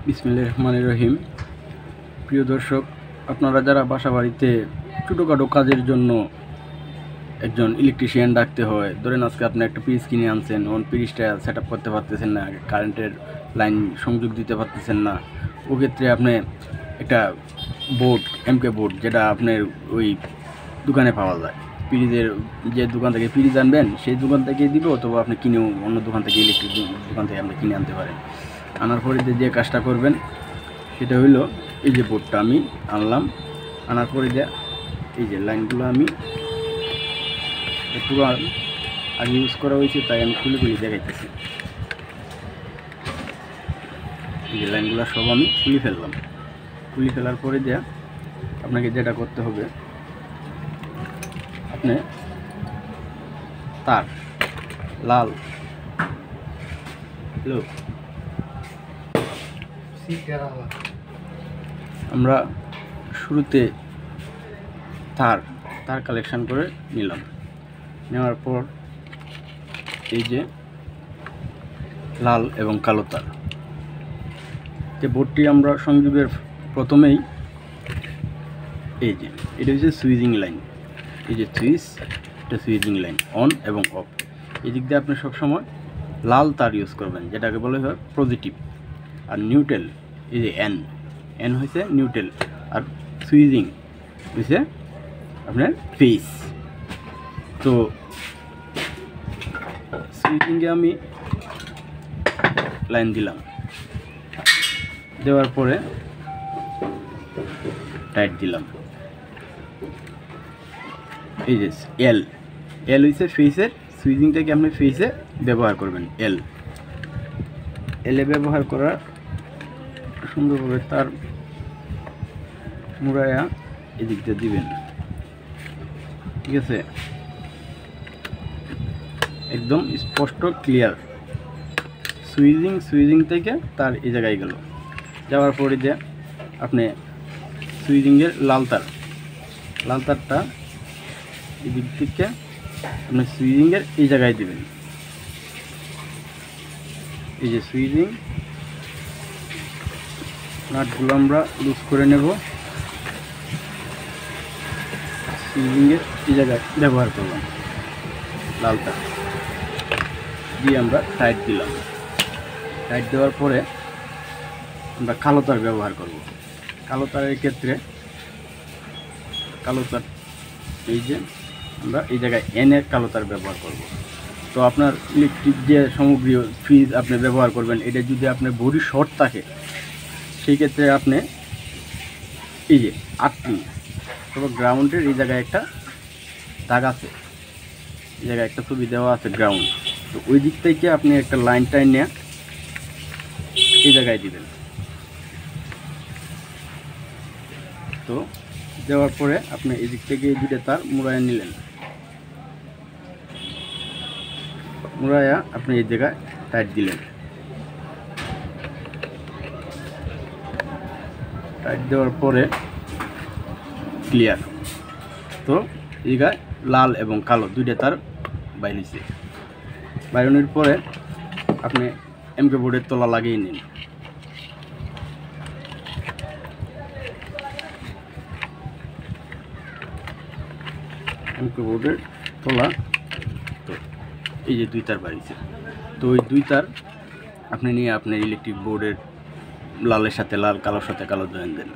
বিসমিল্লাহির রহমানির রহিম। প্রিয় দর্শক, আপনারা যারা বাসা বাড়িতে ছোটোখাটো কাজের জন্য একজন ইলেকট্রিশিয়ান ডাকতে হয়, ধরেন আজকে আপনি একটা পিস কিনে আনছেন, পিসটা সেট আপ করতে পারতেছেন না, কারেন্টের লাইন সংযোগ দিতে পারতেছেন না, ওক্ষেত্রে আপনি একটা বোর্ড, এমকে বোর্ড, যেটা আপনার ওই দোকানে পাওয়া যায়, ফ্রিজের যে দোকান থেকে ফ্রিজ আনবেন সেই দোকান থেকে দিবে, অথবা আপনি কিনেও অন্য দোকান থেকে ইলেকট্রিক দোকান থেকে আপনি কিনে আনতে পারেন। আনার পরে যে কাজটা করবেন সেটা হইল, এই যে বোর্ডটা আমি আনলাম, আনার পরে এই যে লাইনগুলো আমি একটু আগে ইউজ করা হয়েছে, তাই আমি খুলে দেখাইতেছি। এই যে লাইনগুলো সব আমি খুলে ফেললাম। খুলে ফেলার পরে আপনাকে যেটা করতে হবে, আপনি তার লাল আমরা শুরুতে তার কালেকশন করে নিলাম। নেওয়ার পর এই যে লাল এবং কালো তার, যে বোর্ডটি আমরা সংযোগের প্রথমেই এই যে এটা হচ্ছে সুইচিং লাইন, এই যে সুইচ, এটা সুইচিং লাইন অন এবং অফ। এই দিক দিয়ে আপনি সবসময় লাল তার ইউজ করবেন, যেটাকে বলা হয় পজিটিভ। আর নিউট্রাল, এই যে এন হয়েছে নিউট্রাল, আর সুইচিং হয়েছে আপনার ফেস। তো সুইচিংয়ে আমি লাইন দিলাম, দেওয়ার পরে টাইট দিলাম। এই যে এল হয়েছে ফেসের, সুইচিংটাকে আপনি ফেসে ব্যবহার করবেন। এলে ব্যবহার করার সুন্দরভাবে তার মুড়াইয়া এদিক দিয়ে দিবেন, ঠিক আছে, একদম স্পষ্ট ক্লিয়ার। সুইচিং থেকে তার এই জায়গায় গেল, যাওয়ার পরে আপনি সুইচিংয়ের লাল তারটা এদিক থেকে আপনি সুইচিংয়ের এই জায়গায় দিবেন। এই যে সুইচিং নাটগুলো আমরা লুজ করে নেব, সুইচিংয়ের এই জায়গায় ব্যবহার করলাম। লাল তার দিয়ে আমরা টাইট দিলাম। টাইট দেওয়ার পরে আমরা কালো তার ব্যবহার করব। কালো তারের ক্ষেত্রে কালো তার এই যে আমরা এই জায়গায় এনের কালো তার ব্যবহার করব। তো আপনার ইলেকট্রিক যে সামগ্রী ফ্রিজ আপনি ব্যবহার করবেন, এটা যদি আপনার বডি শর্ট থাকে, সেই ক্ষেত্রে আপনি এই যে আর্থিং অথবা গ্রাউন্ডের এই জায়গায় একটা দাগ আছে, এই জায়গায় একটা ছবি দেওয়া আছে গ্রাউন্ড, তো ওই দিক থেকে আপনি একটা লাইন নিয়ে এই জায়গায় দিবেন। তো দেওয়ার পরে আপনি এই দিক থেকে এই দুটো তার মুড়াইয়া নিলেন, মুড়াইয়া আপনি এই জায়গায় টাইট দিলেন। টাইট দেওয়ার পরে ক্লিয়ার। তো এই জায়গায় লাল এবং কালো দুইটা তার বাইরেছে। বাইরনের পরে আপনি এমকে বোর্ডের তলা লাগিয়ে নিন। এমকে বোর্ডের তলা, তো এই যে দুই তার বাইরেছে, তো ওই দুই তার আপনি নিয়ে আপনার ইলেকট্রিক বোর্ডের লালের সাথে লাল, কালোর সাথে কালো জয়েন দেন।